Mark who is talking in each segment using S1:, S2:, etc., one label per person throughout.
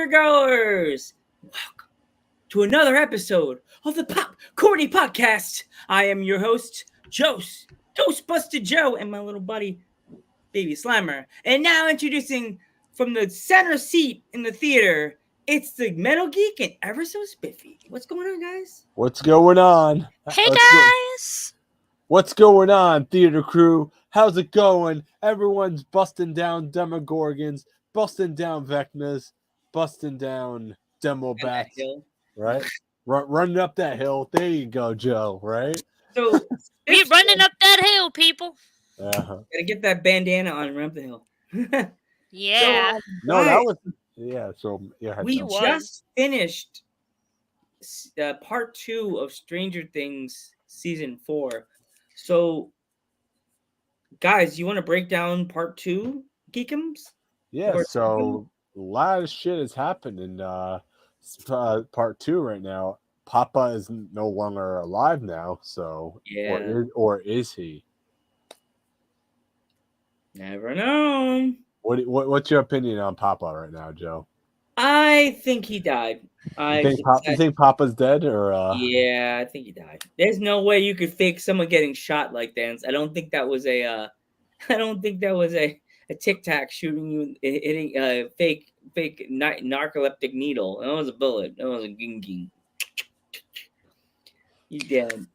S1: theater goers. Welcome to another episode of the Pop Corny Podcast. I am your host, Ghostbuster Joe, and my little buddy, Baby Slimer. And now introducing from the center seat in the theater, it's the Metal Geek and Ever So Spiffy. What's going on, guys?
S2: What's going on?
S3: Hey guys!
S2: What's going on, theater crew? How's it going? Everyone's busting down Demogorgons, busting down Vecnas, busting down Demobats, right? Running up that hill. There you go, Joe, right?
S1: So
S3: We're running up that hill, people.
S2: Uh-huh.
S1: Gotta get that bandana on and run up the hill.
S3: Yeah.
S1: So,
S2: No,
S1: guys,
S2: that was... Yeah, so... Yeah,
S1: we
S3: was.
S1: just finished part 2 of Stranger Things season 4. So, guys, you want to break down part 2, Geekums?
S2: Yeah,
S1: Or-
S2: so a lot of shit has happened in part 2 right now. Papa is no longer alive now, so...
S1: Yeah.
S2: Or is he?
S1: Never known.
S2: What's your opinion on Papa right now, Joe?
S1: I think he died.
S2: You think Papa's dead, or
S1: Yeah, I think he died. There's no way you could fake someone getting shot like that. I don't think that was a Tic Tac shooting you, hitting a fake narcoleptic needle. That was a bullet. That was a ging. He's dead.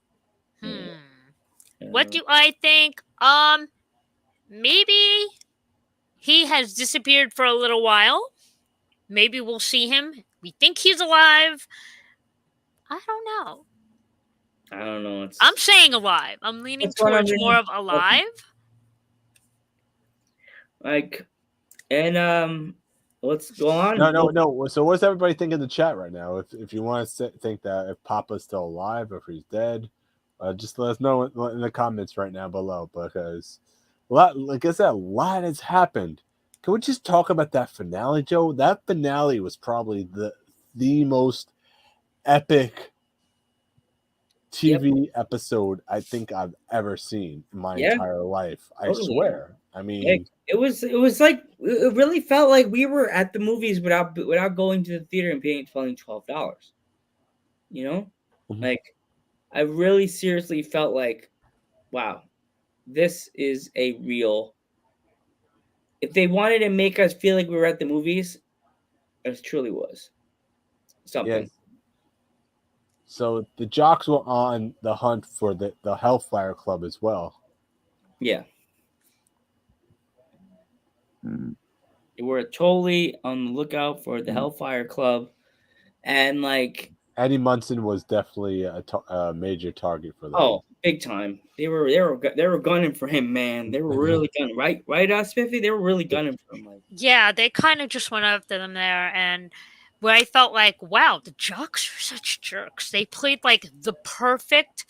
S3: What do I think? Maybe he has disappeared for a little while. Maybe we'll see him. We think he's alive. I don't know.
S1: I don't know.
S3: I'm saying alive. I'm leaning
S1: That's what
S3: towards
S1: I'm
S3: more of alive.
S1: Let's go on.
S2: No. So what's everybody think in the chat right now? If you want to think that if Papa's still alive or if he's dead, just let us know in the comments right now below, because like I said, a lot has happened. Can we just talk about that finale, Joe? That finale was probably the most epic TV episode I think I've ever seen in my entire life. I swear. I mean,
S1: it was like, it really felt like we were at the movies without going to the theater and paying $12. You know, like I really seriously felt like, wow, this is a real. If they wanted to make us feel like we were at the movies, it truly was something.
S2: Yes. So the jocks were on the hunt for the Hellfire Club as well.
S1: Yeah. They were totally on the lookout for the Hellfire Club, and like
S2: Eddie Munson was definitely a major target for them.
S1: Oh, big time! They were gunning for him, man. They were really gunning, right, Spiffy? They were really gunning for him. Like,
S3: yeah, they kind of just went after them there, and where I felt like, wow, the jocks are such jerks. They played like the perfect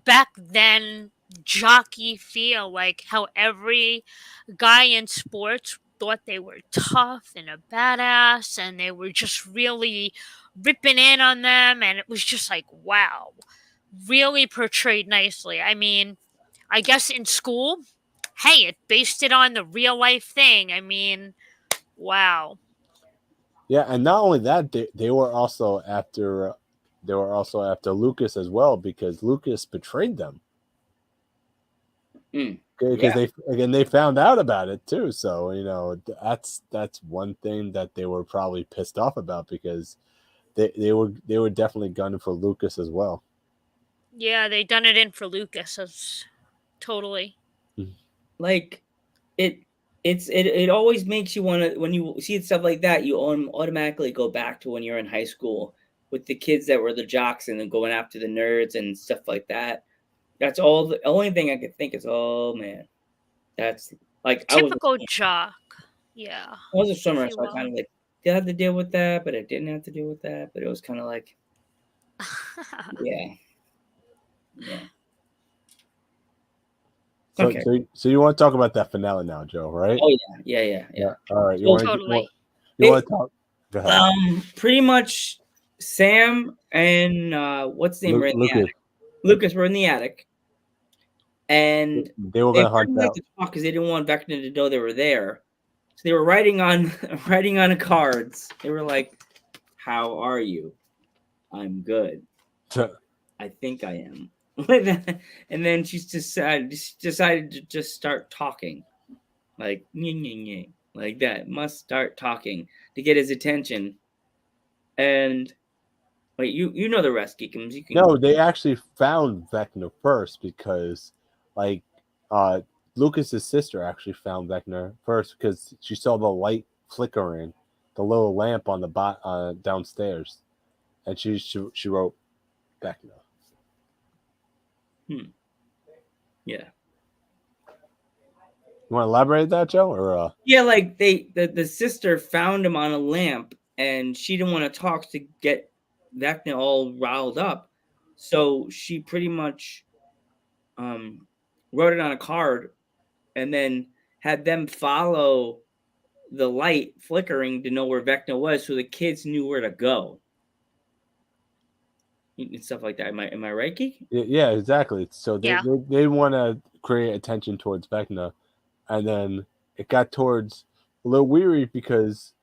S3: back then jockey feel, like how every guy in sports thought they were tough and a badass, and they were just really ripping in on them, and it was just like, wow, really portrayed nicely. I mean, I guess in school, hey, it based it on the real life thing. I mean, wow.
S2: Yeah, and not only that, they were also after Lucas as well, because Lucas betrayed them. Because they found out about it too. So that's one thing that they were probably pissed off about, because they were definitely gunning for Lucas as well.
S3: Yeah, they done it in for Lucas. Totally.
S1: Like it always makes you want to, when you see stuff like that, you automatically go back to when you're in high school with the kids that were the jocks and then going after the nerds and stuff like that. That's all. The only thing I could think is, oh man, that's like
S3: typical jock. Yeah.
S1: I was a swimmer, so I kind of like did have to deal with that, but I didn't have to deal with that. But it was kind of like, yeah.
S2: So you want to talk about that finale now, Joe, right?
S1: Oh yeah.
S2: All right. You
S3: well,
S2: want
S3: totally.
S2: to talk? Go ahead.
S1: Pretty much Sam and what's the name? Lucas were in the attic, and
S2: they were going to hunt out
S1: because they didn't want Vecna to know they were there. So they were writing on cards. They were like, How are you? I'm good. I think I am. And then she decided to just start talking. Like, nye, nye, nye, like that. Must start talking to get his attention. And wait, you know the rest, Geekums. You can
S2: No, they actually found Vecna first because, like, Lucas's sister actually found Vecna first because she saw the light flickering, the little lamp on the downstairs, and she wrote Vecna.
S1: Yeah.
S2: You want to elaborate that, Joe, or
S1: Yeah, like the sister found him on a lamp and she didn't want to talk to get Vecna all riled up. So she pretty much wrote it on a card and then had them follow the light flickering to know where Vecna was so the kids knew where to go. And stuff like that. Am I right, Geek?
S2: yeah, exactly. So
S3: Yeah.
S2: they want to create attention towards Vecna, and then it got towards a little weary because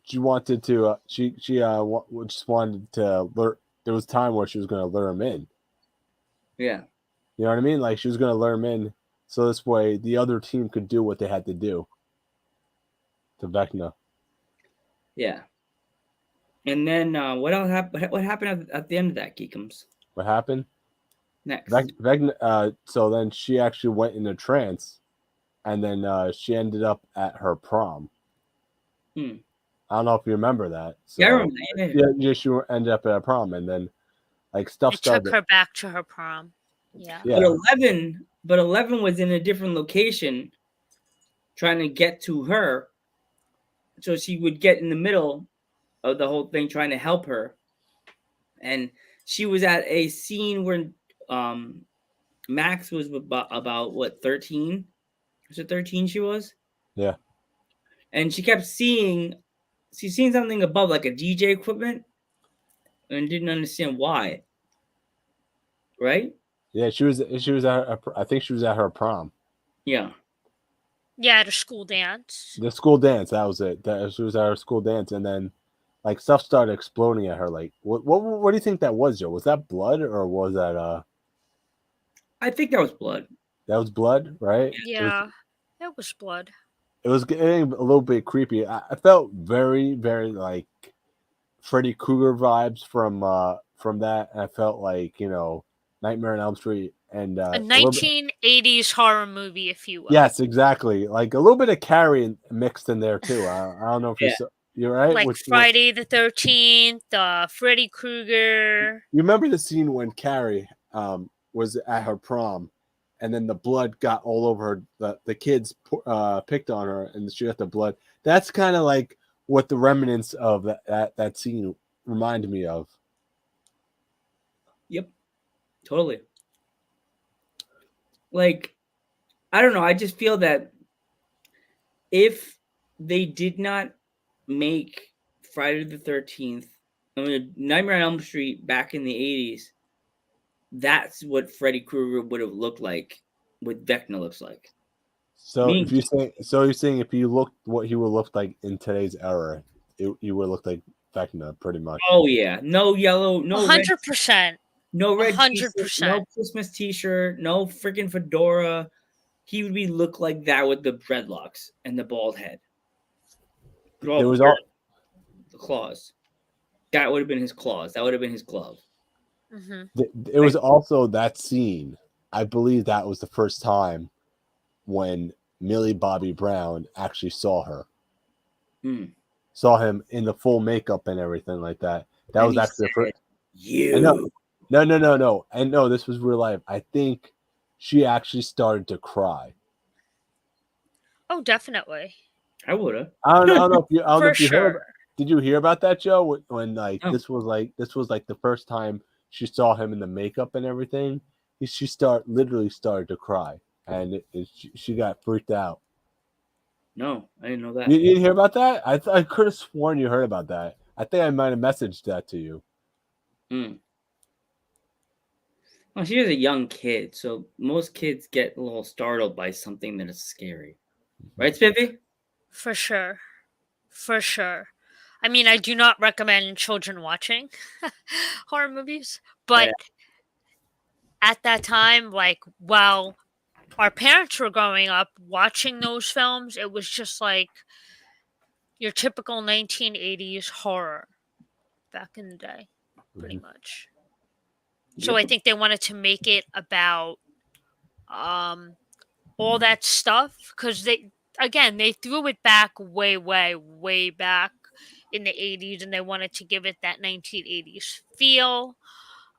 S2: she wanted to she just wanted to lure. There was time where she was going to lure him in.
S1: Yeah.
S2: You know what I mean? Like she was going to lure him in, so this way the other team could do what they had to do to Vecna.
S1: Yeah. And then what else happened? What happened at the end of that, Geekums?
S2: What happened?
S1: Next.
S2: Vecna. So then she actually went in a trance, and then she ended up at her prom. I don't know if you remember that. So,
S1: yeah, I remember that.
S2: Yeah, she ended up at a prom, and then like stuff
S3: It
S2: started.
S3: took her back to her prom. Yeah.
S1: But 11 was in a different location, trying to get to her, so she would get in the middle of the whole thing, trying to help her. And she was at a scene where Max was about what 13? Was it 13? She was.
S2: Yeah.
S1: And she kept seeing something above, like a DJ equipment, and didn't understand why. Right?
S2: Yeah, she was at I think she was at her prom.
S1: Yeah.
S3: Yeah, at a school dance.
S2: The school dance, that was it. She was at her school dance, and then like stuff started exploding at her. Like, what do you think that was, Joe? Was that blood or was that
S1: I think that was blood.
S2: That was blood, right?
S3: Yeah, it was blood.
S2: It was getting a little bit creepy. I felt very, very like Freddy Krueger vibes from that. I felt like, Nightmare on Elm Street and
S3: A 1980s horror movie, if you will.
S2: Yes, exactly. Like a little bit of Carrie mixed in there too. I don't know if you're right.
S3: Like Friday the 13th, Freddy Krueger.
S2: You remember the scene when Carrie was at her prom, and then the blood got all over her. The kids picked on her, and she got the blood. That's kind of like what the remnants of that scene reminded me of.
S1: Yep, totally. Like, I don't know. I just feel that if they did not make Friday the 13th, Nightmare on Elm Street back in the 80s, that's what Freddy Krueger would have looked like, what Vecna looks like.
S2: So you're saying if you looked what he would look like in today's era, you would look like Vecna pretty much.
S1: Oh yeah, no yellow, no
S3: 100%.
S1: No red
S3: 100%.
S1: No Christmas t-shirt, no freaking fedora. He would look like that with the dreadlocks and the bald head.
S2: There was all
S1: the claws. That would have been his claws. That would have been his glove.
S3: Mm-hmm.
S2: It was also that scene. I believe that was the first time when Millie Bobby Brown actually saw her. Saw him in the full makeup and everything like that. That was actually the first.
S1: You.
S2: No. And no, this was real life. I think she actually started to cry.
S3: Oh, definitely.
S1: I would have.
S2: I don't know if you
S3: sure.
S2: heard. Did you hear about that, Joe? When this was like the first time she saw him in the makeup and everything. She literally started to cry, and she got freaked out.
S1: No, I didn't know that.
S2: You didn't hear about that? I could have sworn you heard about that. I think I might have messaged that to you.
S1: Well, she was a young kid, so most kids get a little startled by something that is scary. Right, Spiffy?
S3: For sure. For sure. I mean, I do not recommend children watching horror movies, but
S1: Yeah.
S3: at that time, like, while our parents were growing up watching those films, it was just like your typical 1980s horror back in the day, pretty much. So I
S1: Yep.
S3: think they wanted to make it about all that stuff because they threw it back way back in the 80s and they wanted to give it that 1980s feel.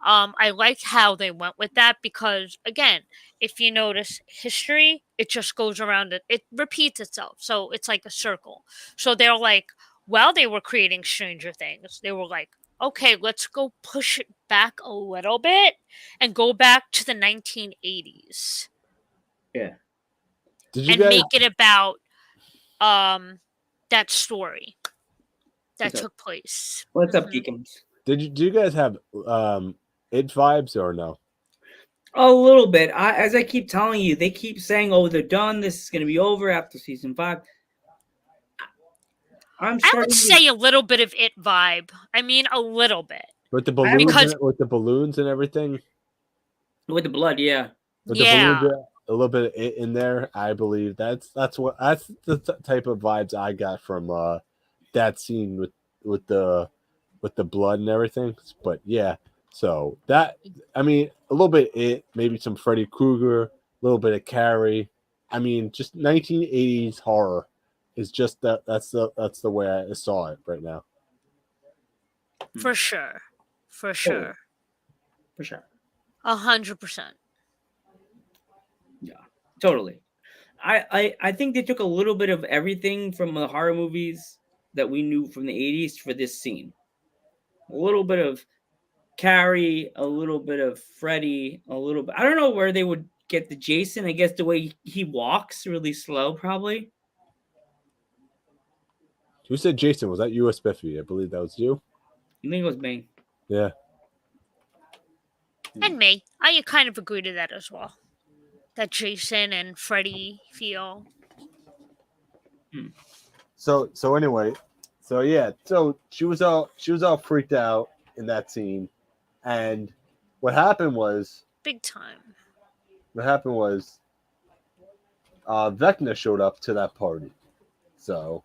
S3: I like how they went with that because, again, if you notice history, it just goes around it repeats itself. So it's like a circle. So they're like, while they were creating Stranger Things, they were like, okay, let's go push it back a little bit and go back to the 1980s
S1: Yeah.
S2: Did you
S3: and
S2: guys?
S3: make it about that story that
S1: What's up?
S3: took place.
S1: What's up,
S3: Mhm.
S1: Geekums?
S2: Do you guys have it vibes or no?
S1: A little bit. As I keep telling you, they keep saying, "Oh, they're done. This is going to be over after season 5." I'm
S3: I would
S1: starting.
S3: say a little bit of it vibe. I mean, a little bit.
S2: With the balloons,
S3: Because-
S2: with the balloons and everything.
S1: With the blood, yeah.
S2: With
S3: Yeah.
S2: the balloons, a little bit of it in there. I believe that's the type of vibes I got from that scene with the blood and everything. But yeah, so that I mean a little bit maybe some Freddy Krueger, a little bit of Carrie. I mean, just 1980s horror is just that's the way I saw it right now.
S3: For sure. For sure.
S1: For sure.
S3: 100%.
S1: Yeah, totally. I think they took a little bit of everything from the horror movies that we knew from the 80s for this scene. A little bit of Carrie, a little bit of Freddy, a little bit. I don't know where they would get the Jason. I guess the way he walks really slow, probably.
S2: Who said Jason? Was that you or Spiffy? I believe that was you.
S1: I think it was me.
S2: Yeah.
S3: And me. I kind of agree to that as well. That Jason and Freddy feel.
S2: So anyway, so yeah, so she was all freaked out in that scene, and what happened was
S3: Big time.
S2: Vecna showed up to that party, so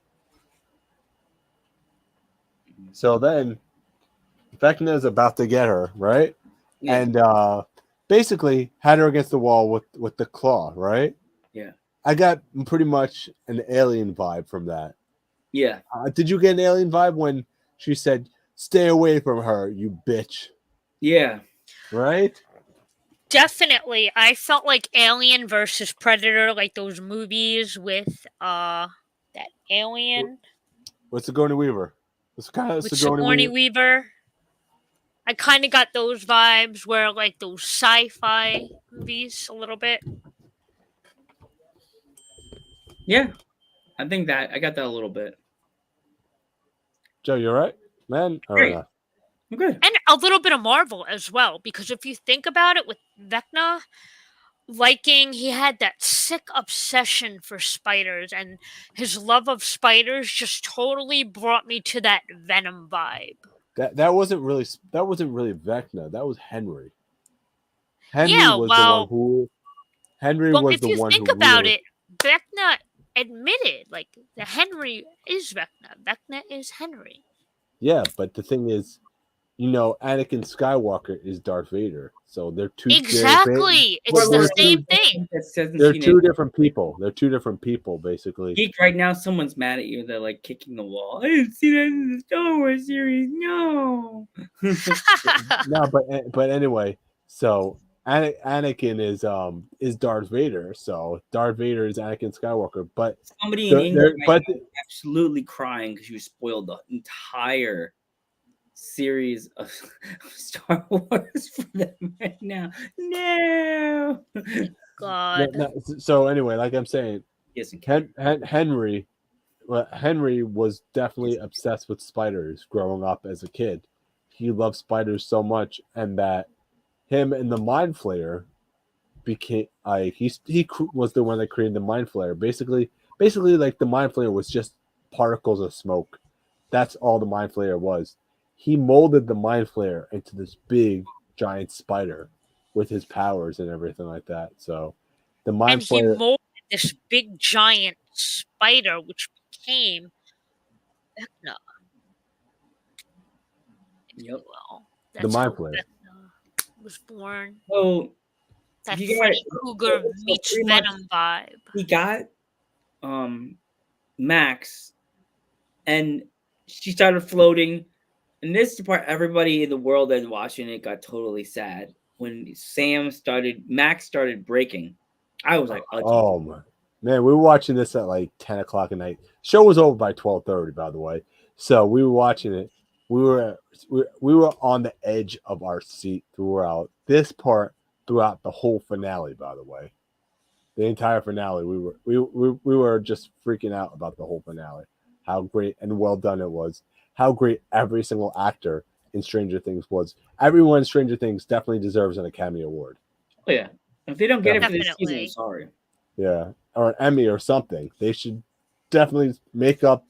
S2: then Vecna is about to get her, right?
S1: Yeah.
S2: And basically had her against the wall with the claw, right?
S1: Yeah.
S2: I got pretty much an alien vibe from that.
S1: Yeah.
S2: Did you get an alien vibe when she said, "Stay away from her, you bitch"?
S1: Yeah.
S2: Right?
S3: Definitely. I felt like Alien versus Predator, like those movies with that alien
S2: What's Sigourney Weaver? What's kind of
S3: with Sigourney Weaver. I kind of got those vibes where like those sci-fi movies a little bit.
S1: Yeah. I think that I got that a little bit.
S2: Joe, you all right, man? All
S1: Great.
S2: right.
S1: I'm good.
S3: And a little bit of Marvel as well, because if you think about it with Vecna, he had that sick obsession for spiders, and his love of spiders just totally brought me to that Venom vibe.
S2: That wasn't really Vecna. That was Henry. Henry
S3: Yeah,
S2: was
S3: well-
S2: the one who. Henry
S3: Well,
S2: was
S3: if
S2: the
S3: you
S2: one
S3: think
S2: who
S3: about
S2: really,
S3: it, Vecna admitted, like, the Henry is Vecna. Vecna is Henry.
S2: Yeah, but the thing is, Anakin Skywalker is Darth Vader, so they're two.
S3: Exactly. It's
S1: Well,
S3: the
S1: well,
S3: same thing.
S1: That hasn't
S2: They're
S1: seen
S2: two
S1: it.
S2: different people. They're two different people, basically.
S1: Geek, right now, someone's mad at you. They're like kicking the wall. I didn't see that in the Star Wars series. No.
S2: No, but anyway, so Anakin is Darth Vader, so Darth Vader is Anakin Skywalker. But
S1: Somebody in
S2: they're-
S1: England
S2: they're-
S1: right
S2: but-
S1: now is absolutely crying because you spoiled the entire series of Star Wars for them right now. No.
S3: God.
S2: so anyway, like I'm saying,
S1: Yes, and
S2: Henry was definitely obsessed with spiders growing up as a kid. He loved spiders so much, and that him and the Mind Flayer became he was the one that created the Mind Flayer. Basically, like the Mind Flayer was just particles of smoke. That's all the Mind Flayer was. He molded the Mind Flayer into this big, giant spider with his powers and everything like that. So the
S3: And
S2: Mind
S3: he
S2: Flayer,
S3: molded this big giant spider, which became Vecna.
S1: Yep.
S3: Well,
S2: the
S3: that's
S2: Mind
S3: how
S2: Flayer.
S3: Vecna was born.
S1: So
S3: That
S1: you got
S3: Freddy Krueger
S1: so
S3: meets
S1: pretty much
S3: Venom vibe.
S1: he got Max, and she started floating. And this is the part everybody in the world that's watching it got totally sad when Max started breaking. I was like,
S2: Oh man, we were watching this at like 10 o'clock at night. Show was over by 12:30, by the way. So we were watching it. We were on the edge of our seat throughout this part, throughout the whole finale. By the way, the entire finale, we were just freaking out about the whole finale. How great and well done it was. How great every single actor in Stranger Things was. Everyone in Stranger Things definitely deserves an Academy Award.
S1: oh yeah. If they don't get it for this season, I'm
S3: Definitely.
S1: sorry.
S2: Yeah, or an Emmy or something. They should definitely make up,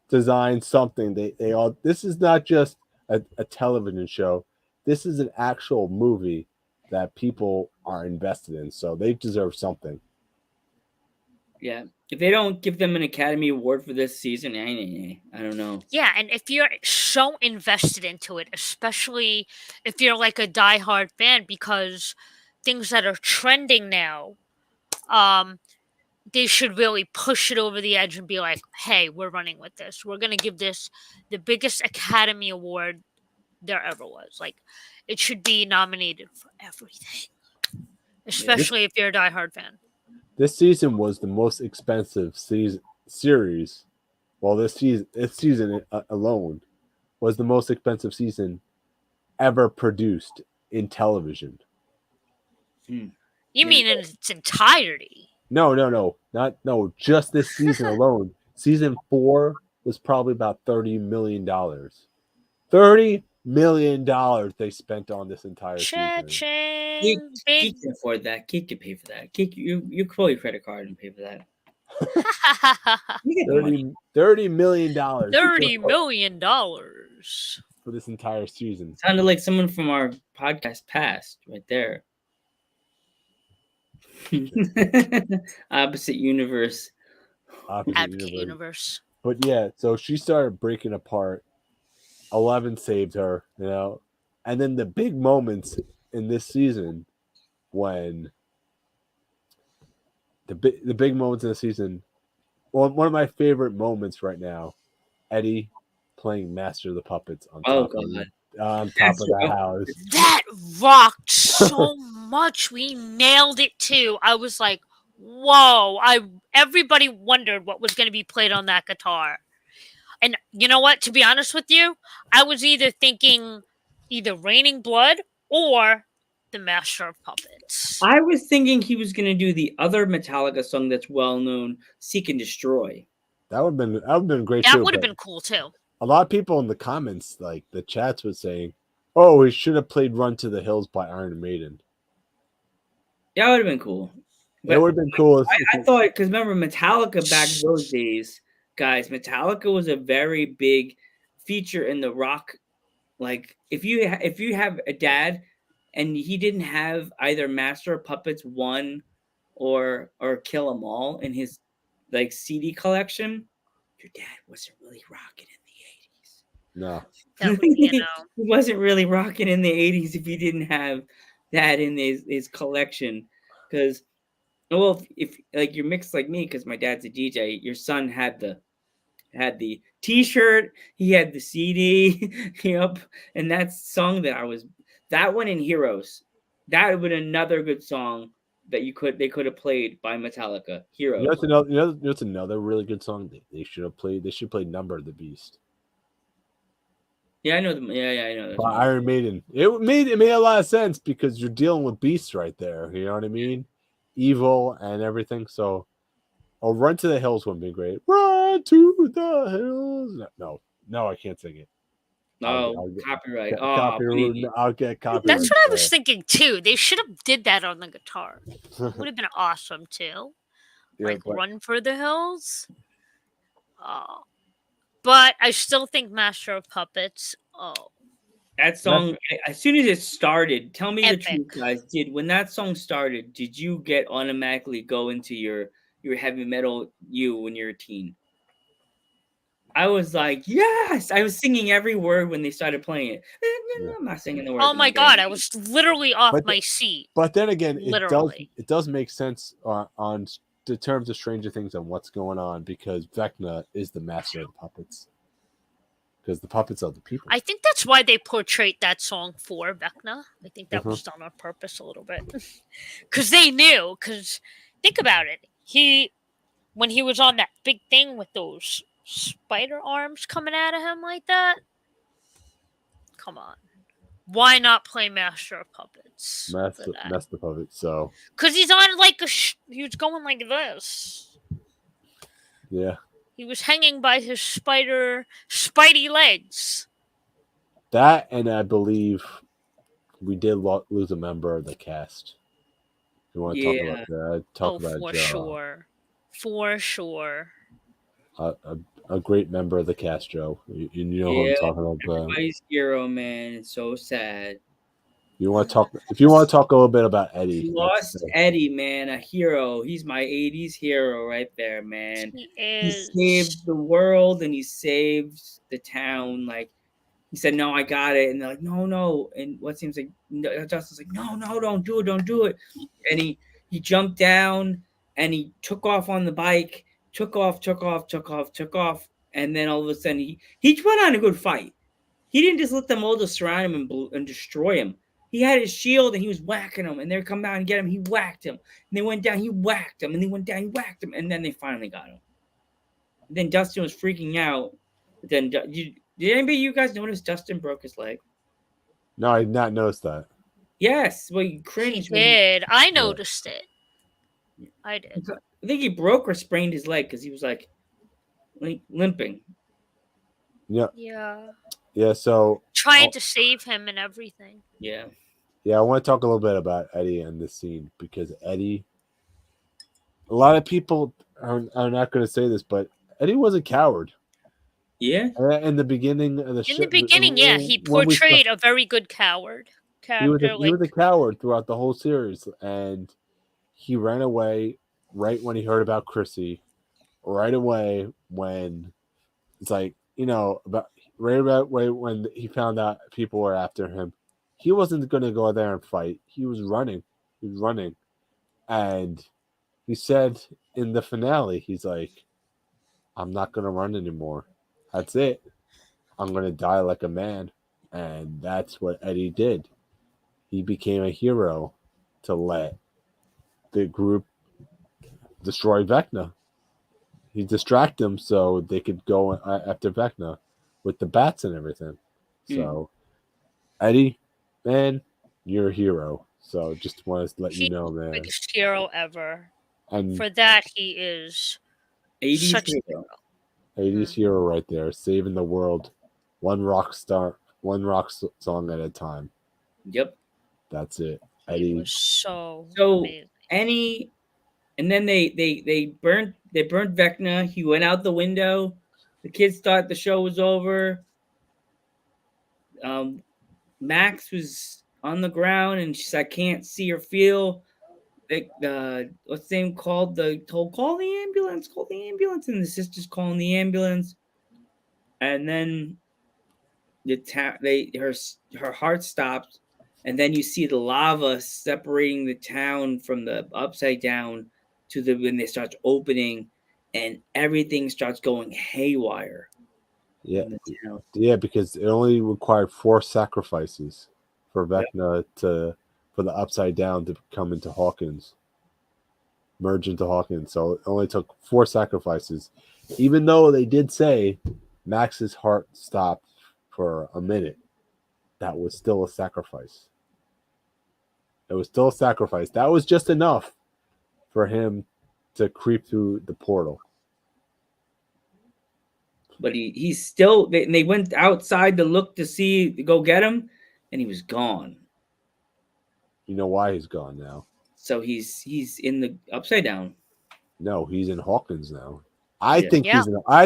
S2: design something. They all. This is not just a television show. This is an actual movie that people are invested in. So they deserve something.
S1: Yeah. If they don't give them an Academy Award for this season, I don't know.
S3: Yeah, and if you're so invested into it, especially if you're like a diehard fan, because things that are trending now, they should really push it over the edge and be like, "Hey, we're running with this. We're gonna give this the biggest Academy Award there ever was. Like, it should be nominated for everything, especially if you're a diehard fan."
S2: This season was the most expensive series. Well, this season alone was the most expensive season ever produced in television.
S3: You mean in its entirety?
S2: No, just this season alone. Season 4 was probably about $30 million. $30 million they spent on this entire season.
S3: Cha-ching!
S1: Geek can afford that. Geek can pay for that. Geek, you pull your credit card and pay for that. You get the money.
S2: $30 million.
S3: $30 million.
S2: For this entire season.
S1: Sounded like someone from our podcast past right there. Opposite universe.
S3: Advocate universe.
S2: But yeah, so she started breaking apart. 11 saved her, and then the big moments in this season when the big moments in the season. One of my favorite moments right now, Eddie playing Master of the Puppets on top of the house.
S3: That rocked so much. We nailed it too. I was like, whoa. Everybody wondered what was going to be played on that guitar. And you know what? To be honest with you, I was either thinking Raining Blood or the Master of Puppets.
S1: I was thinking he was going to do the other Metallica song that's well known, Seek and Destroy.
S2: That would have been great.
S3: That would have been cool too.
S2: A lot of people in the comments, like the chats, was saying, "Oh, he should have played Run to the Hills by Iron Maiden."
S1: Yeah, that would have been cool.
S2: That would have been cool.
S1: I thought, because remember Metallica back in those days, guys, Metallica was a very big feature in the rock. Like if you have a dad and he didn't have either Master of Puppets 1 or Kill 'Em All in his like CD collection, your dad wasn't really rocking in the 80s.
S2: No.
S1: He wasn't really rocking in the 80s if he didn't have that in his collection. Because if like you're mixed like me, because my dad's a DJ, your son had the t-shirt, he had the CD, yep, and that song that one in Heroes, that would have been another good song that they could have played by Metallica. Heroes.
S2: That's another really good song they should have played. They should play Number of the Beast.
S1: Yeah, I know them. Yeah, I know.
S2: By Iron Maiden. It made a lot of sense because you're dealing with beasts right there. You know what I mean? Evil and everything. So, Run to the Hills would be great. Run to the hills. No, I can't sing it.
S1: No, copyright.
S2: I'll get copyright.
S3: That's what I was thinking too. They should have did that on the guitar. Would have been awesome too. Run for the Hills. Oh. but I still think Master of Puppets. Oh,
S1: That song, as soon as it started, tell me the
S3: Epic.
S1: truth, guys. When that song started, did you get automatically go into your heavy metal when you're a teen? I was like, yes! I was singing every word when they started playing it.
S2: Yeah.
S1: I'm not singing the words.
S3: oh
S1: I'm
S3: my
S1: not gonna-
S3: god! I was literally off
S2: But
S3: my seat.
S2: But then again,
S3: Literally.
S2: it does make sense on the terms of Stranger Things and what's going on, because Vecna is the master of the puppets. Because the puppets are the people.
S3: I think that's why they portrayed that song for Vecna. I think that was done on purpose a little bit, because they knew. Because think about it, when he was on that big thing with those spider arms coming out of him like that. Come on, why not play Master of Puppets?
S2: Master puppet. So
S3: Because he's on like he was going like this.
S2: yeah,
S3: He was hanging by his spidey legs.
S2: that, and I believe we did lose a member of the cast. You want to talk about that? Talk about
S3: for sure. For sure.
S2: A great member of the cast, Joe. You know who I'm talking about.
S1: Everybody's hero, man. It's so sad.
S2: You want to talk? If you want to talk a little bit about Eddie,
S1: We lost Eddie, man, a hero. He's my '80s hero right there, man. He saved the world and he saved the town. Like he said, "No, I got it," and they're like, "No, no." And what seems like Justin's like, "No, no, don't do it." And he jumped down and he took off on the bike. Took off, and then all of a sudden he put on a good fight. He didn't just let them all just surround him and destroy him. He had his shield and he was whacking them, and they would come down and get him. He whacked him, and they went down. He whacked them, and they went down. He whacked them, and then they finally got him. And then Dustin was freaking out. But then did anybody of you guys notice Dustin broke his leg?
S2: No, I did not notice that.
S1: Yes, well, you cringed.
S3: He did. I noticed it. I did.
S1: I think he broke or sprained his leg because he was like limping.
S2: Yeah.
S3: Yeah.
S2: So
S3: trying to save him and everything.
S1: Yeah.
S2: I want to talk a little bit about Eddie and this scene, because Eddie. A lot of people are not going to say this, but Eddie was a coward.
S1: Yeah.
S2: In the beginning of the show.
S3: In the beginning, he portrayed a very good coward.
S2: He was a coward throughout the whole series, and he ran away right when he heard about Chrissy. Right away when it's like, right about when he found out people were after him, he wasn't going to go there and fight. He was running. And he said in the finale, he's like, I'm not going to run anymore. That's it. I'm going to die like a man. And that's what Eddie did. He became a hero to let the group destroy Vecna. He distracted them so they could go after Vecna with the bats and everything. So, Eddie, man, you're a hero. So, just want to let you know, man.
S3: Biggest hero ever.
S2: And
S3: for that, he is
S1: 80s
S3: such
S1: hero.
S3: a hero.
S2: 80s hero right there, saving the world, one rock song at a time.
S1: Yep.
S2: That's it. Eddie
S3: was so
S1: amazing. And then they burnt Vecna. He went out the window. The kids thought the show was over. Max was on the ground and she said, "I can't see or feel." What's the name called? Call the ambulance. Call the ambulance. And the sister's calling the ambulance. And then her heart stops. And then you see the lava separating the town from the upside down to when they start opening, and everything starts going haywire.
S2: Yeah, because it only required 4 sacrifices for Vecna for the upside down to come into Hawkins, merge into Hawkins. So it only took 4 sacrifices, even though they did say Max's heart stopped for a minute. That was still a sacrifice. It was still a sacrifice. That was just enough for him to creep through the portal.
S1: But he's still. They went outside to look to go get him, and he was gone.
S2: You know why he's gone now?
S1: So he's in the upside down.
S2: No, he's in Hawkins now. I
S1: Yeah.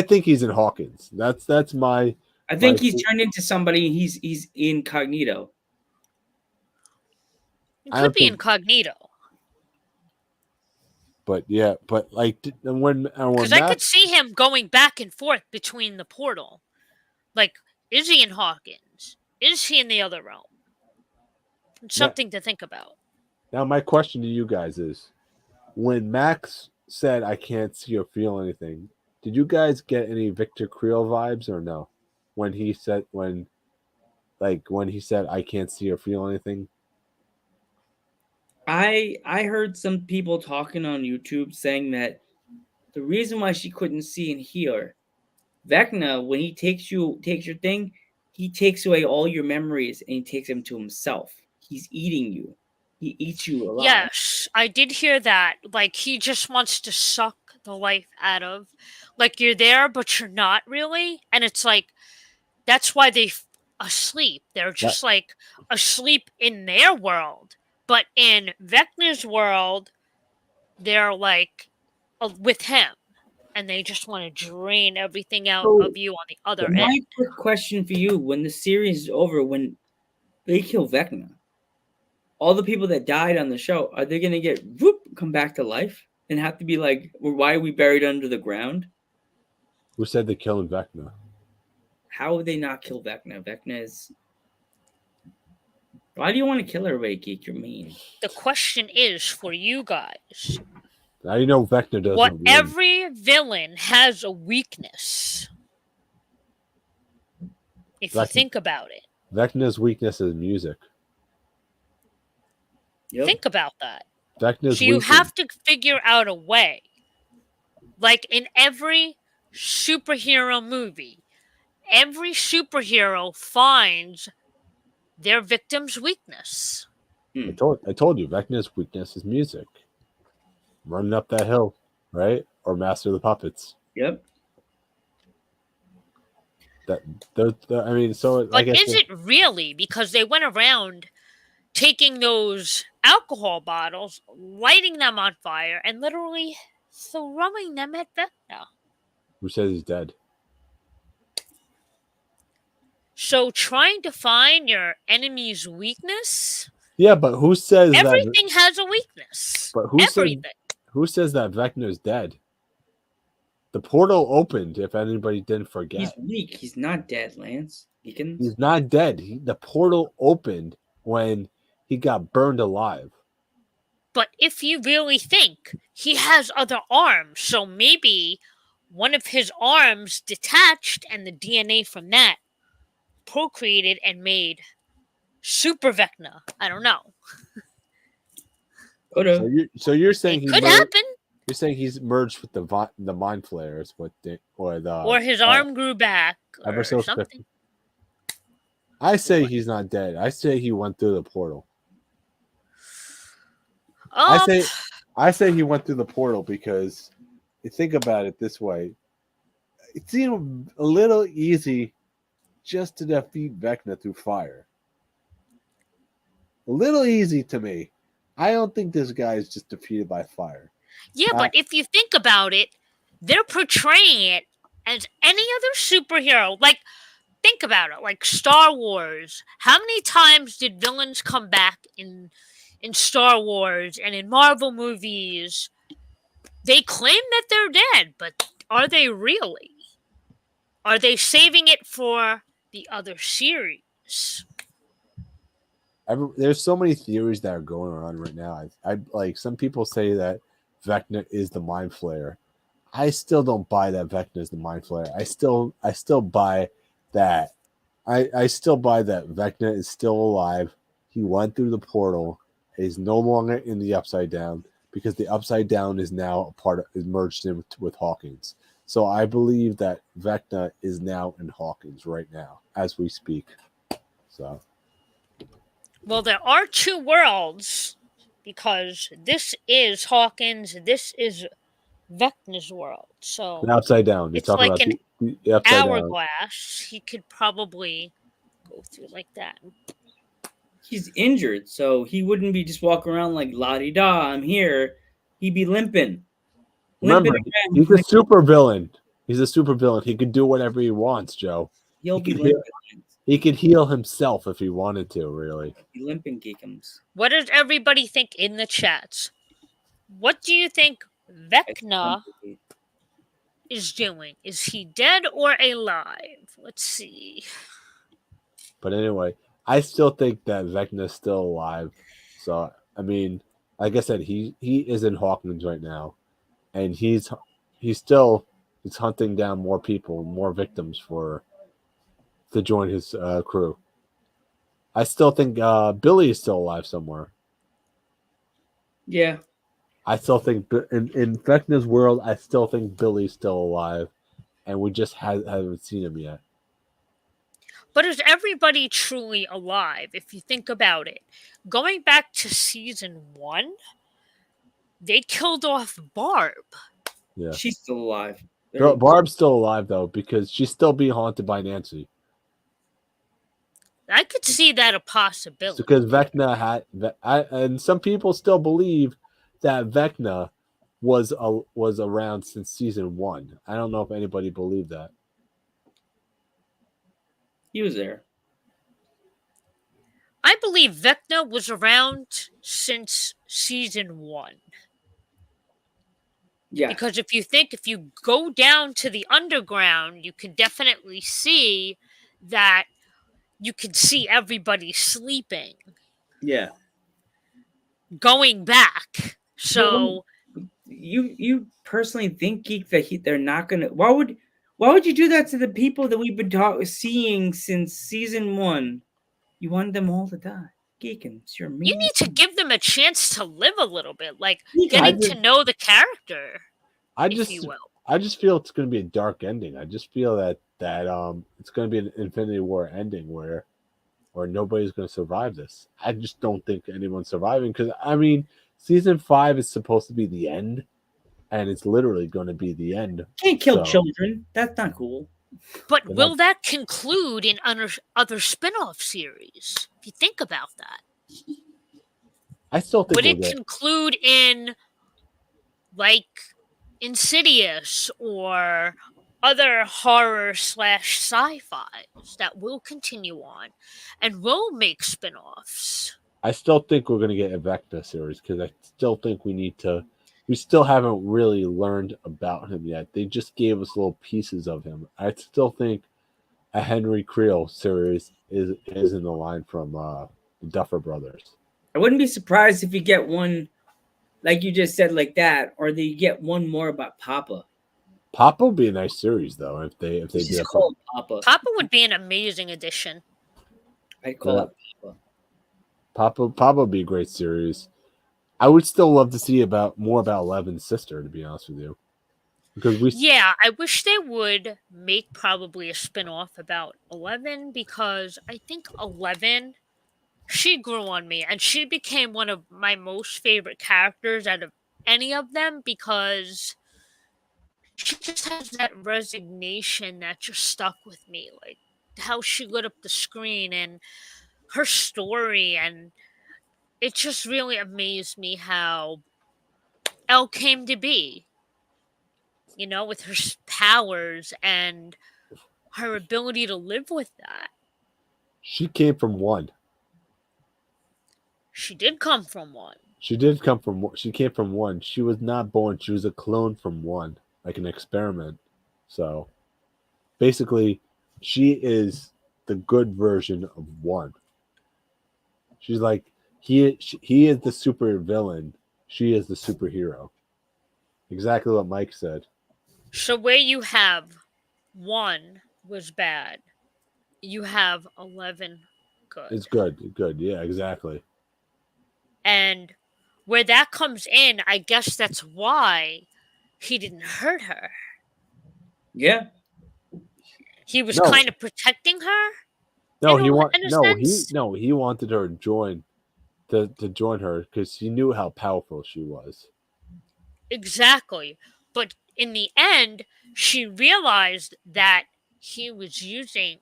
S2: think he's in Hawkins. That's my.
S1: I think
S2: my-
S1: he's turned into somebody. He's incognito.
S3: It
S2: I
S3: could
S2: don't
S3: be
S2: think-
S3: incognito.
S2: But yeah, but like when
S3: Because I could
S2: Max,
S3: see him going back and forth between the portal. Like, is he in Hawkins? Is he in the other realm? It's something to think about.
S2: now my question to you guys is, when Max said I can't see or feel anything, did you guys get any Victor Creel vibes or no? When he said I can't see or feel anything.
S1: I heard some people talking on YouTube saying that the reason why she couldn't see and hear, Vecna, when he takes your thing, he takes away all your memories and he takes them to himself. He's eating you. He eats you alive.
S3: Yes, I did hear that. Like, he just wants to suck the life out of. Like, you're there, but you're not really. And it's like, that's why they asleep. They're just like asleep in their world. But in Vecna's world, they're like with him. And they just want to drain everything out
S1: So,
S3: of you on the other
S1: My
S3: end.
S1: quick question for you: when the series is over, when they kill Vecna, all the people that died on the show, are they gonna get come back to life and have to be like, well, why are we buried under the ground?
S2: Who said they killed Vecna?
S1: How would they not kill Vecna? Vecna is. Why do you want to kill everybody, Geek? You're mean.
S3: The question is for you guys.
S2: Now you know Vecna doesn't
S3: What
S2: win.
S3: every villain has a weakness. If you
S2: Vecna-
S3: think about it.
S2: Vecna's weakness is music.
S1: Yep.
S3: Think about that.
S2: Vecna's
S3: So you
S2: weakness.
S3: have to figure out a way. Like in every superhero movie, every superhero finds their victim's weakness.
S2: I told you, Vecna's weakness is music. Running up that hill, right? Or Master of the Puppets.
S1: Yep.
S2: I mean, so
S3: But
S2: like I
S3: is
S2: said,
S3: it really? Because they went around taking those alcohol bottles, lighting them on fire, and literally throwing them at Vecna.
S2: who says he's dead?
S3: So trying to find your enemy's weakness,
S2: Yeah, but who says that?
S3: everything has a weakness.
S2: But
S3: Everything.
S2: Who says that Vecna's dead? The portal opened. If anybody didn't forget,
S1: He's weak. He's not dead, Lance.
S2: he's not dead. The portal opened when he got burned alive.
S3: But if you really think, he has other arms, so maybe one of his arms detached and the DNA from that procreated and made Super Vecna. I don't know.
S2: So you're saying
S3: It could happen.
S2: You're saying he's merged with the mind flayers,
S3: Or his arm grew back.
S2: ever
S3: Or
S2: so
S3: something.
S2: quickly. I say he's not dead. I say he went through the portal. I say he went through the portal because you think about it this way. It seemed a little easy just to defeat Vecna through fire. A little easy to me. I don't think this guy is just defeated by fire.
S3: Yeah, but if you think about it, they're portraying it as any other superhero. Like, think about it. Like Star Wars. How many times did villains come back in Star Wars and in Marvel movies? They claim that they're dead, but are they really? Are they saving it for the other series?
S2: There's so many theories that are going on right now. I like some people say that Vecna is the mind flayer. I still don't buy that Vecna is the mind flayer. I still buy that. I still buy that Vecna is still alive. He went through the portal. He's no longer in the Upside Down because the Upside Down is now is merged in with Hawkins. So I believe that Vecna is now in Hawkins right now as we speak. So.
S3: Well, there are two worlds because this is Hawkins, this is Vecna's world. So
S2: The Upside Down.
S3: it's like an
S2: the Upside
S3: hourglass. He could probably go through like that.
S1: He's injured, so he wouldn't be just walking around like la di da. I'm here. He'd be limping.
S2: Remember,
S1: limping around.
S2: he's a super villain. He's a super villain. He could do whatever he wants, Joe.
S1: He'll
S2: He
S1: be
S2: could
S1: limping.
S2: He could heal himself if he wanted to, really.
S1: Be limping geekums.
S3: What does everybody think in the chats? What do you think Vecna is doing? Is he dead or alive? Let's see.
S2: But anyway, I still think that Vecna's still alive. So, I mean, like I said, he is in Hawkins right now. And he's hunting down more people, more victims to join his crew. I still think Billy is still alive somewhere.
S1: Yeah.
S2: I still think in Vecna's world, I still think Billy's still alive, and we just haven't seen him yet.
S3: But is everybody truly alive? If you think about it, going back to season 1, they killed off Barb.
S2: Yeah,
S1: She's still alive.
S2: Barb's still alive though because she's still being haunted by Nancy.
S3: I could see that a possibility.
S2: Because Vecna and some people still believe that Vecna was around since season 1. I don't know if anybody believed that.
S1: He was there.
S3: I believe Vecna was around since season 1.
S1: Yeah.
S3: Because if you go down to the underground, you can definitely see that you can see everybody sleeping.
S1: Yeah.
S3: Going back. So
S1: you personally think, Geek, that they're not gonna? Why would you do that to the people that we've been seeing since season 1? You want them all to die. Geekins, you're mean.
S3: You need to give them a chance to live a little bit, like
S1: Geekins.
S3: getting to know the character.
S2: I
S3: if you will.
S2: just feel it's going to be a dark ending. I just feel that it's going to be an Infinity War ending where nobody's going to survive this. I just don't think anyone's surviving because I mean, season 5 is supposed to be the end, and it's literally going to be the end.
S1: Can't kill children. That's not cool.
S3: But will that conclude in other spin-off series? If you think about that.
S2: I still think
S3: would it conclude in like Insidious or other horror / sci-fis that will continue on and will make spin-offs?
S2: I still think we're going to get a Vecna series because I still think we still haven't really learned about him yet. They just gave us little pieces of him. I still think a Henry Creel series is in the line from the Duffer Brothers.
S1: I wouldn't be surprised if you get one, like you just said, like that, or they get one more about Papa.
S2: Papa would be a nice series, though, if they did.
S1: Call Papa.
S3: Papa would be an amazing addition.
S1: I'd call it
S2: Papa. Papa would be a great series. I would still love to see more about Eleven's sister, to be honest with you. Because
S3: I wish they would make probably a spin-off about 11 because I think 11, she grew on me and she became one of my most favorite characters out of any of them because she just has that resignation that just stuck with me. Like how she lit up the screen and her story, and it just really amazed me how Elle came to be. You know, with her powers and her ability to live with that.
S2: She came from one.
S3: She did come from one.
S2: She came from one. She was not born. She was a clone from one, like an experiment. So, basically, she is the good version of one. She's like, he is the super villain. She is the superhero. Exactly what Mike said.
S3: So where you have 1 was bad, you have 11 good.
S2: It's good. Yeah, exactly.
S3: And where that comes in, I guess that's why he didn't hurt her.
S1: Yeah.
S3: He was kind of protecting her.
S2: No, he wanted her to join her because he knew how powerful she was.
S3: Exactly. But in the end, she realized that he was using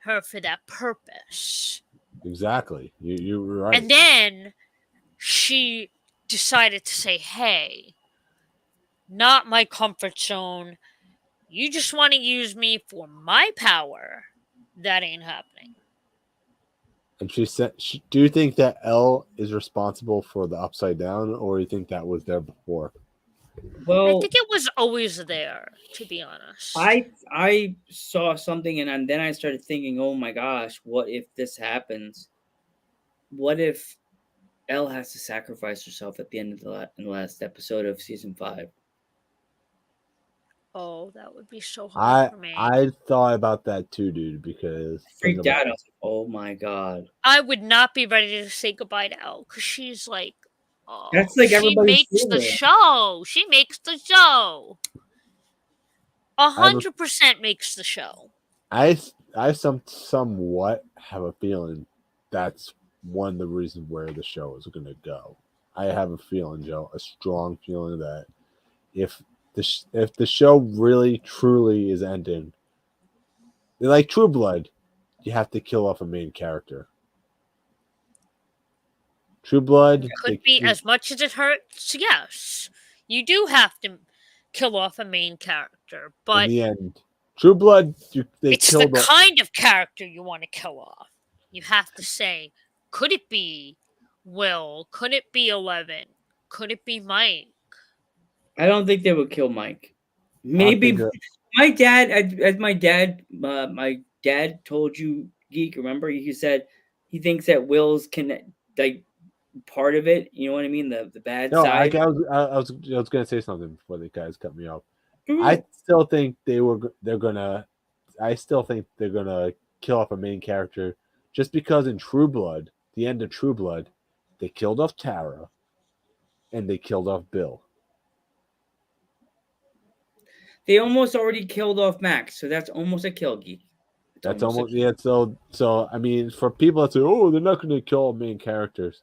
S3: her for that purpose.
S2: Exactly. You were right.
S3: And then she decided to say, hey, not my comfort zone. You just want to use me for my power. That ain't happening.
S2: And she said, "Do you think that L is responsible for the Upside Down, or do you think that was there before?"
S3: I
S1: Well,
S3: think it was always there, to be honest.
S1: I saw something and then I started thinking, oh my gosh, what if this happens? What if Elle has to sacrifice herself at the end of in the last episode of season 5?
S3: Oh, that would be so hard for me.
S2: I thought about that too, dude. Because
S1: Freaked out. I was like, oh my god.
S3: I would not be ready to say goodbye to Elle because she's like, oh,
S1: That's like
S3: she
S1: everybody's
S3: makes the
S1: feeling.
S3: show. She makes the show. 100% makes the show.
S2: I somewhat have a feeling that's one of the reasons where the show is going to go. I have a feeling, Joe, a strong feeling that if the show really truly is ending, like True Blood, you have to kill off a main character. True Blood
S3: Could be as much as it hurts. Yes, you do have to kill off a main character, but
S2: in the end, True Blood, they
S3: it's the
S2: killed off.
S3: kind of character you want to kill off. You have to say, could it be Will? Could it be 11? Could it be Mike?
S1: I don't think they would kill Mike. Maybe my dad, as my dad told you, Geek. Remember, he said he thinks that Will's can like part of it. You know what I mean? The bad side.
S2: I was going to say something before the guys cut me off. I still think they're gonna kill off a main character just because in True Blood, the end of True Blood, they killed off Tara and they killed off Bill.
S1: They almost already killed off Max, so that's almost a kill, Geek.
S2: That's almost yeah. So I mean, for people that say, "Oh, they're not going to kill main characters,"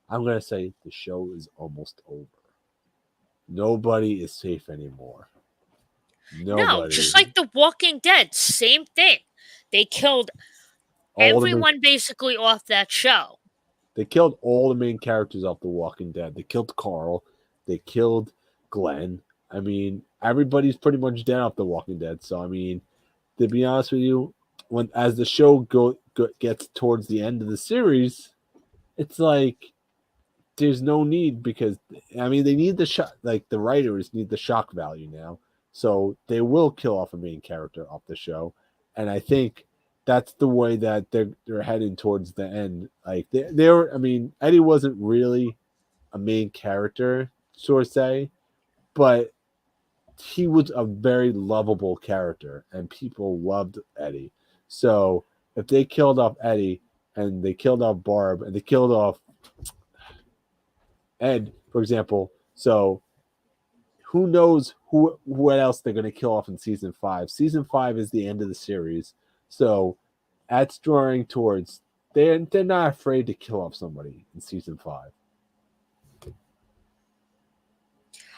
S2: I'm going to say the show is almost over. Nobody is safe anymore.
S3: No, just like The Walking Dead, same thing. They killed everyone basically off that show.
S2: They killed all the main characters off The Walking Dead. They killed Carl. They killed Glenn. I mean, everybody's pretty much dead off The Walking Dead. So, I mean, to be honest with you, as the show gets towards the end of the series, it's like there's no need because, I mean, they need the shock. Like, the writers need the shock value now. So they will kill off a main character off the show. And I think that's the way that they're heading towards the end. Like I mean, Eddie wasn't really a main character, so to say, but he was a very lovable character and people loved Eddie. So if they killed off Eddie and they killed off Barb and they killed off Ed, for example, so who knows what else they're going to kill off in season 5. Season 5 is the end of the series. So that's drawing towards they're not afraid to kill off somebody in season 5.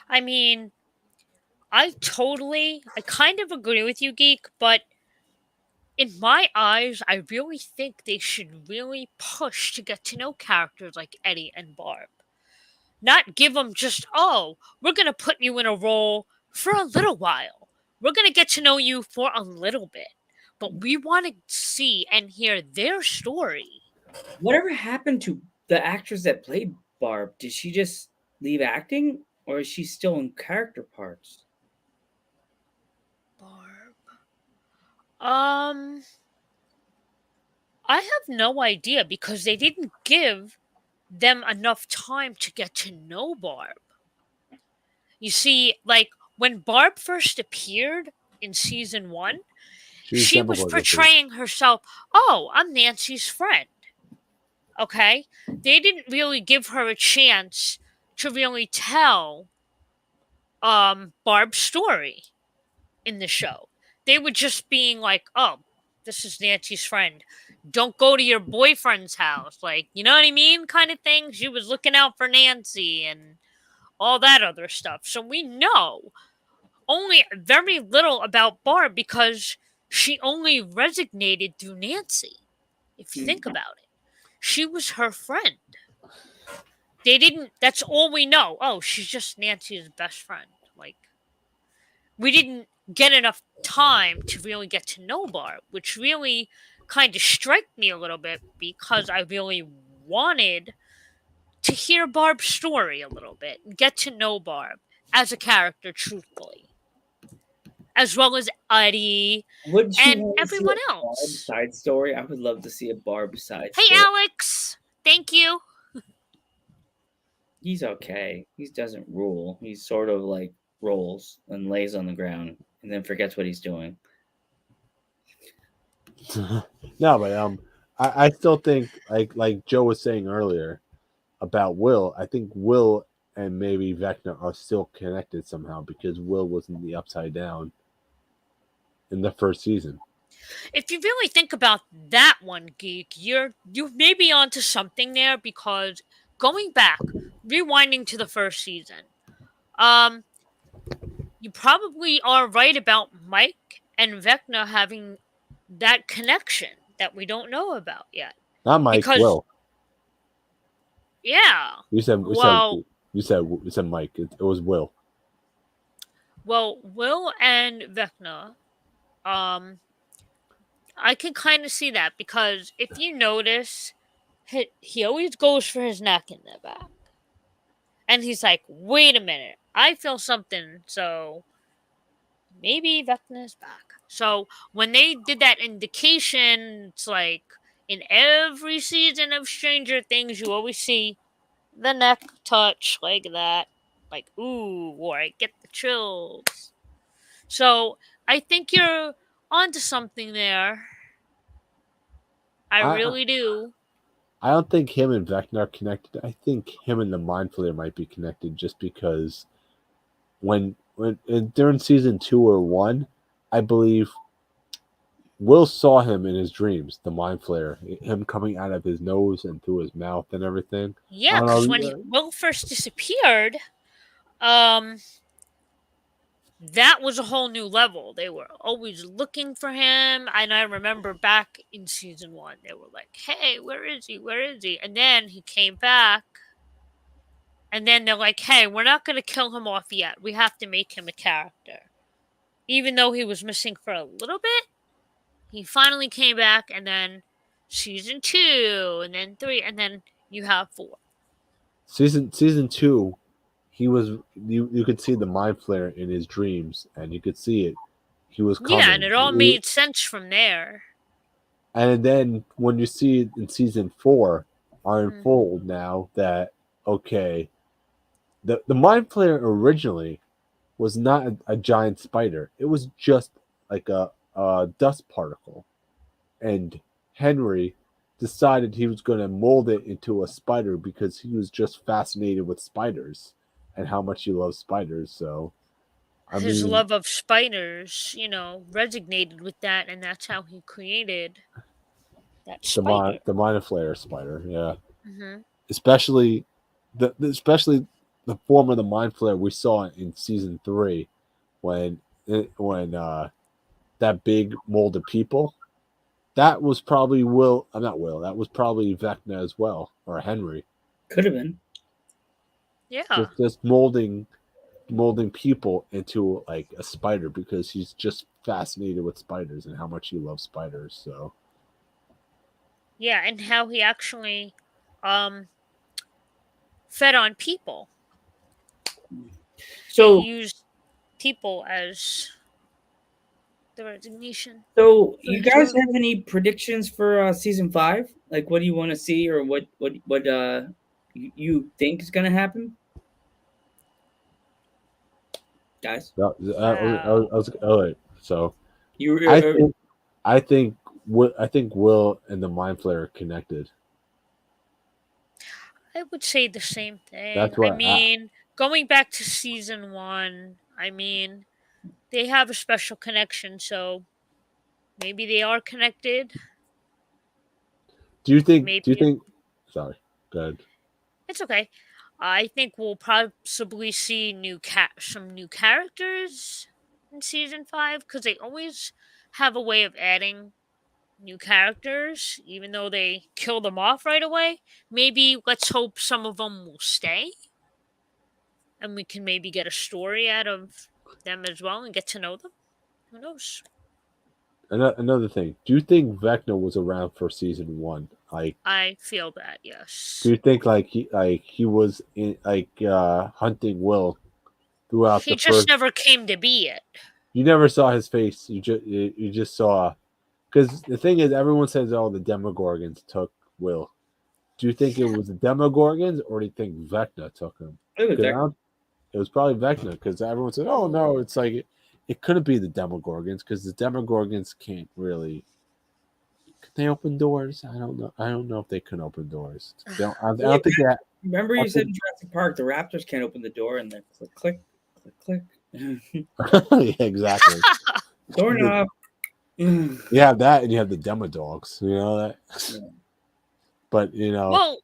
S3: I mean, I kind of agree with you, Geek, but in my eyes, I really think they should really push to get to know characters like Eddie and Barb. Not give them just, oh, we're going to put you in a role for a little while. We're going to get to know you for a little bit. But we want to see and hear their story.
S1: Whatever happened to the actress that played Barb? Did she just leave acting? Or is she still in character parts?
S3: Barb. I have no idea because they didn't give them enough time to get to know Barb. You see, like when Barb first appeared in season 1, she was portraying herself, oh, I'm Nancy's friend. Okay? They didn't really give her a chance to really tell Barb's story in the show. They were just being like, oh, this is Nancy's friend. Don't go to your boyfriend's house. Like, you know what I mean? Kind of thing. She was looking out for Nancy and all that other stuff. So we know only very little about Barb because she only resonated through Nancy. If you think about it. She was her friend. That's all we know. Oh, she's just Nancy's best friend. Like, we didn't get enough time to really get to know Barb, which really kind of struck me a little bit because I really wanted to hear Barb's story a little bit and get to know Barb as a character truthfully, as well as Eddie
S1: Would you
S3: and
S1: want to see
S3: everyone
S1: a Barb
S3: else.
S1: side story? I would love to see a Barb side
S3: Hey,
S1: story.
S3: Alex! Thank you.
S1: He's okay. He doesn't rule. He sort of like rolls and lays on the ground and then forgets what he's doing.
S2: No, but I still think like Joe was saying earlier about Will. I think Will and maybe Vecna are still connected somehow because Will was in the Upside Down in the first season.
S3: If you really think about that one, Geek, you may be onto something there because going back, rewinding to the first season, you probably are right about Mike and Vecna having that connection that we don't know about yet.
S2: Not Mike,
S3: Because
S2: Will.
S3: yeah,
S2: You said
S3: well,
S2: you said Mike. It was Will.
S3: Will and Vecna, I can kind of see that because if you notice, he always goes for his neck in the back. And he's like, wait a minute, I feel something, so maybe Vecna is back. So when they did that indication, it's like in every season of Stranger Things, you always see the neck touch like that. Like, ooh, or I get the chills. So I think you're onto something there. I
S2: I
S3: really do.
S2: I don't think him and Vecna are connected. I think him and the Mind Flayer might be connected just because when during season 2 or 1, I believe Will saw him in his dreams, the Mind Flayer, him coming out of his nose and through his mouth and everything. I
S3: Yeah,
S2: don't
S3: because when
S2: know.
S3: Will first disappeared, um, that was a whole new level. They were always looking for him, and I remember back in season 1, they were like, "Hey, where is he? Where is he?" And then he came back, and then they're like, "Hey, we're not going to kill him off yet. We have to make him a character." Even though he was missing for a little bit, he finally came back, and then season 2, and then 3, and then you have 4.
S2: Season 2, he was you could see the Mind Flayer in his dreams, and you could see it. He was coming.
S3: Yeah, and it all made sense from there.
S2: And then when you see it in season 4 are
S3: Mhm.
S2: unfold now that okay, the Mind Flayer originally was not a giant spider. It was just like a dust particle, and Henry decided he was going to mold it into a spider because he was just fascinated with spiders and how much he loves spiders. So, I
S3: His
S2: mean,
S3: love of spiders, resonated with that, and that's how he created that spider.
S2: the Mind Flayer spider, yeah,
S3: Hmm.
S2: especially especially the form of the Mind Flayer we saw in season 3 when that big mold of people. That was probably Will. I'm not Will. That was probably Vecna as well, or Henry.
S1: Could have been.
S3: Yeah.
S2: Just molding people into like a spider because he's just fascinated with spiders and how much he loves spiders. So
S3: Yeah, and how he actually um fed on people.
S1: So
S3: He used people as the resignation.
S1: So,
S3: for
S1: you
S3: his
S1: guys
S3: own.
S1: have any predictions for season 5? Like, what do you want to see, or what you think is gonna happen, guys?
S3: Wow.
S2: I was all right. So
S1: You
S2: I think I think I think Will and the Mind Flayer are connected.
S3: I would say the same thing.
S2: That's
S3: I
S2: what
S3: mean, going back to season 1, I mean, they have a special connection, so maybe they are connected.
S2: do you think? Do you
S3: Maybe
S2: think? Sorry, go ahead.
S3: it's okay. I think we'll possibly see some new characters in season 5 because they always have a way of adding new characters, even though they kill them off right away. Maybe let's hope some of them will stay, and we can maybe get a story out of them as well and get to know them. Who knows?
S2: Another thing, do you think Vecna was around for season 1? Like,
S3: I feel that,
S2: do
S3: yes.
S2: you think he was in hunting Will throughout
S3: He
S2: the
S3: just
S2: first?
S3: never came to be it.
S2: You never saw his face. You just saw, because the thing is, everyone says, "Oh, the Demogorgons took Will." Do you think it was the Demogorgons, or do you think Vecna took him?
S1: It was
S2: 'Cause
S1: Vecna.
S2: it was probably Vecna, because everyone said, "Oh no, it's like it couldn't be the Demogorgons, because the Demogorgons can't really." Can they open doors? I don't know. I don't know if they can open doors. I don't think that.
S1: Remember
S2: I
S1: you said
S2: think-
S1: in Jurassic Park the raptors can't open the door and then click, click, click, click.
S2: Yeah, exactly.
S1: Doorknob.
S2: You have that, and you have the Demodogs. You know that.
S1: Yeah.
S2: But
S3: Well,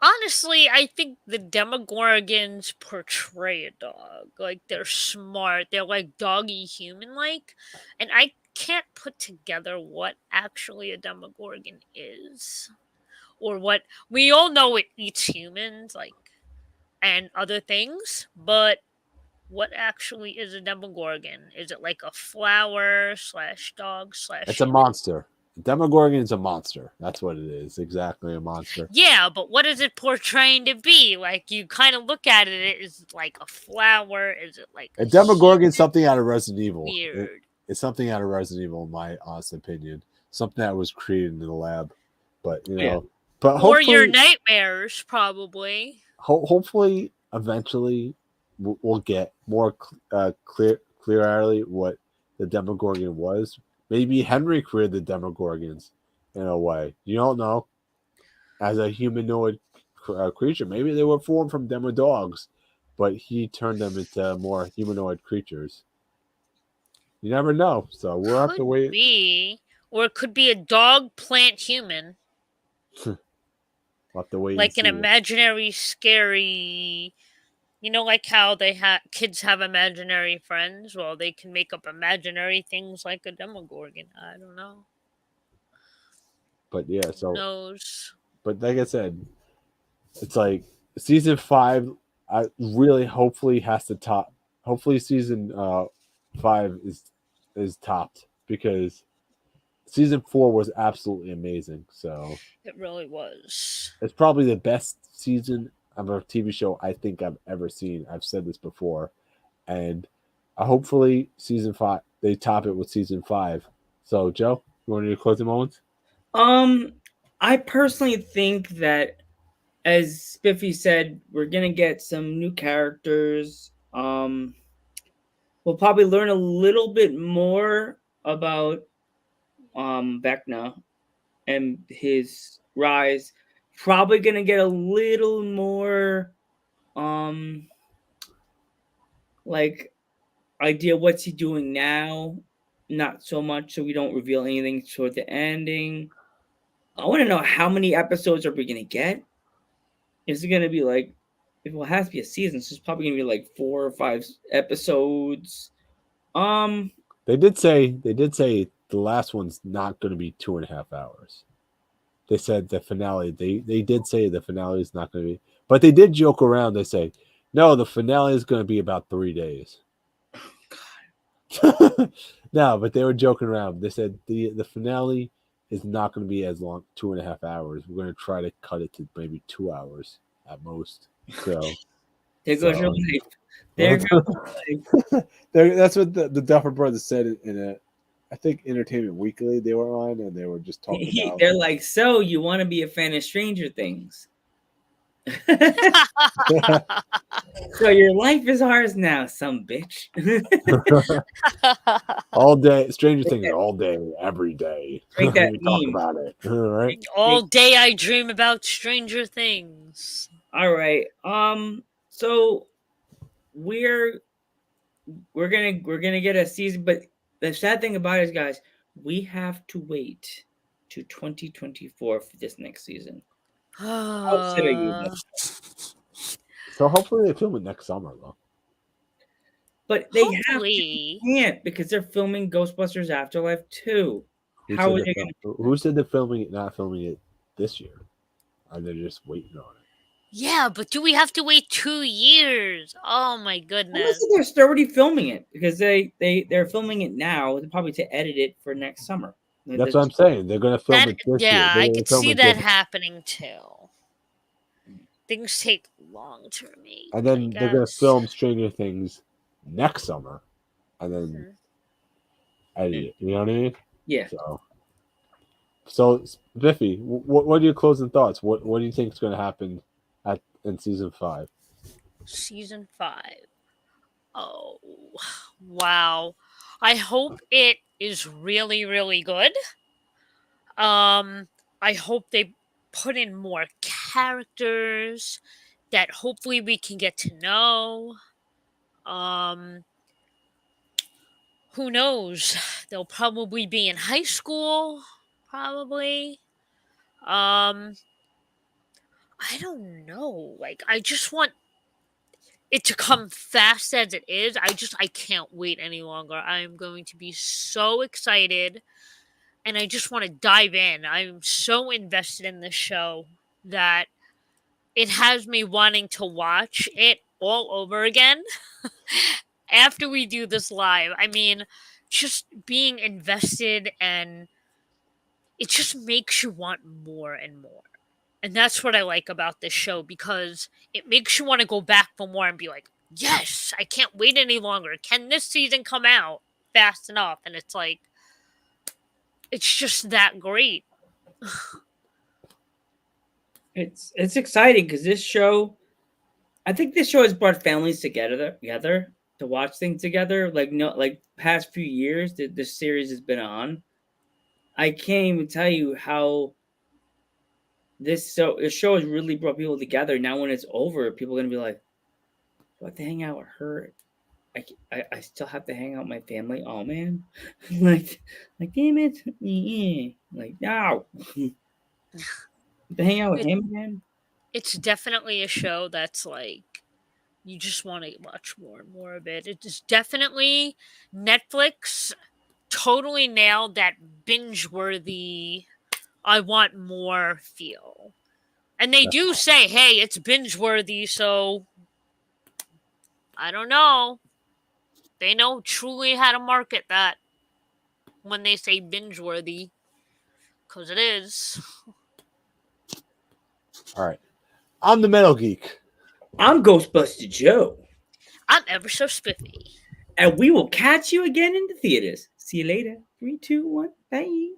S3: honestly, I think the Demogorgons portray a dog. Like, they're smart. They're like doggy human like. And I can't put together what actually a Demogorgon is. Or what we all know it eats humans, like, and other things, but what actually is a Demogorgon? Is it like a flower slash dog slash
S2: it's a
S3: human?
S2: monster. Demogorgon is a monster. That's what it is. Exactly, a monster.
S3: Yeah, but what is it portraying to be? Like, you kind of look at it, is it like a flower? Is it like
S2: A Demogorgon
S3: human?
S2: is something out of Resident Evil.
S3: Weird.
S2: It's something out of Resident Evil, in my honest opinion. Something that was created in the lab. But
S1: Yeah.
S2: but
S3: Or
S2: hopefully,
S3: your nightmares, probably.
S2: hopefully, eventually, we'll get more clearly what the Demogorgon was. Maybe Henry created the Demogorgons in a way. You don't know. As a humanoid creature, maybe they were formed from Demodogs, but he turned them into more humanoid creatures. You never know. So we'll have to
S3: Could
S2: wait.
S3: be. Or it could be a dog plant human.
S2: We'll have to wait.
S3: Like
S2: and
S3: an
S2: see.
S3: imaginary scary, like how they kids have imaginary friends. Well, they can make up imaginary things like a Demogorgon. I don't know.
S2: But yeah,
S3: Who
S2: so
S3: knows?
S2: but like I said, it's like season 5. I really hopefully has to top. Hopefully season 5 is topped, because season 4 was absolutely amazing. So
S3: It really was.
S2: it's probably the best season of a TV show I think I've ever seen. I've said this before, and hopefully season 5 they top it with season 5. So Joe, you want to do closing moments?
S1: I personally think that, as Spiffy said, we're gonna get some new characters. We'll probably learn a little bit more about Vecna and his rise. Probably gonna get a little more like idea what's he doing now. Not so much, so we don't reveal anything toward the ending. I want to know how many episodes are we gonna get? Is it gonna be like, if it has to be a season, so it's probably gonna be like 4 or 5 episodes.
S2: They did say the last one's not going to be 2.5 hours. They said the finale. They did say the finale is not going to be, but they did joke around. They say, no, the finale is going to be about 3 days. No, but they were joking around. They said the finale is not going to be as long, 2.5 hours. We're going to try to cut it to maybe 2 hours at most. So
S1: there goes your
S2: So-
S1: life. There goes your life.
S2: that's what the Duffer Brothers said in a, I think, Entertainment Weekly they were on, and they were just talking about.
S1: They're like, so you want to be a fan of Stranger Things? So your life is ours now, some bitch.
S2: All day, Stranger Things all day, every day.
S1: Drink that
S2: We talk
S1: meme.
S2: about it. All right.
S3: All day I dream about Stranger Things.
S1: All right. So we're gonna get a season, but the sad thing about it is, guys, we have to wait to 2024 for this next season. How upset are you?
S2: So hopefully they film it next summer, though.
S1: But they
S3: Hopefully.
S1: can't, because they're filming Ghostbusters Afterlife too. How are they gonna?
S2: Who said they're filming it? Not filming it this year? Are they just waiting on it?
S3: Yeah, but do we have to wait 2 years? Oh my goodness.
S1: Honestly, they're still already filming it because they're filming it now, probably to edit it for next summer.
S2: That's what I'm saying. They're gonna film it this year.
S3: Yeah,
S2: They're
S3: I
S2: gonna
S3: could
S2: film
S3: see
S2: it
S3: that
S2: this-
S3: happening too. Things take long to make.
S2: and then
S3: I
S2: they're gonna
S3: guess.
S2: film Stranger Things next summer, and then
S3: Mhm.
S2: edit it. You know what I mean?
S1: Yeah.
S2: So Biffy, what are your closing thoughts? What do you think is going to happen in season 5?
S3: Season 5. Oh, wow. I hope it is really, really good. I hope they put in more characters that hopefully we can get to know. Who knows? They'll probably be in high school, probably. I don't know. Like, I just want it to come fast as it is. I can't wait any longer. I am going to be so excited and I just want to dive in. I'm so invested in this show that it has me wanting to watch it all over again after we do this live. I mean, just being invested, and it just makes you want more and more. And that's what I like about this show, because it makes you want to go back for more and be like, yes, I can't wait any longer. Can this season come out fast enough? And it's like, it's just that great.
S1: It's exciting because this show, I think this show has brought families together to watch things together. Like past few years that this series has been on, I can't even tell you how this show has really brought people together. Now when it's over, people are gonna be like, "Do I have to hang out with her? I still have to hang out with my family. Oh man, like damn it, yeah. Like no." To hang out with him again?
S3: It's definitely a show that's like, you just want to watch more and more of it. It is definitely Netflix totally nailed that binge worthy, I want more feel. And they do say, hey, it's binge worthy, so I don't know. They know truly how to market that when they say binge worthy, because it is.
S2: All right, I'm the Metal Geek.
S1: I'm Ghostbuster Joe.
S3: I'm ever so spiffy.
S1: And we will catch you again in the theaters. See you later. 3, 2, 1. Bye.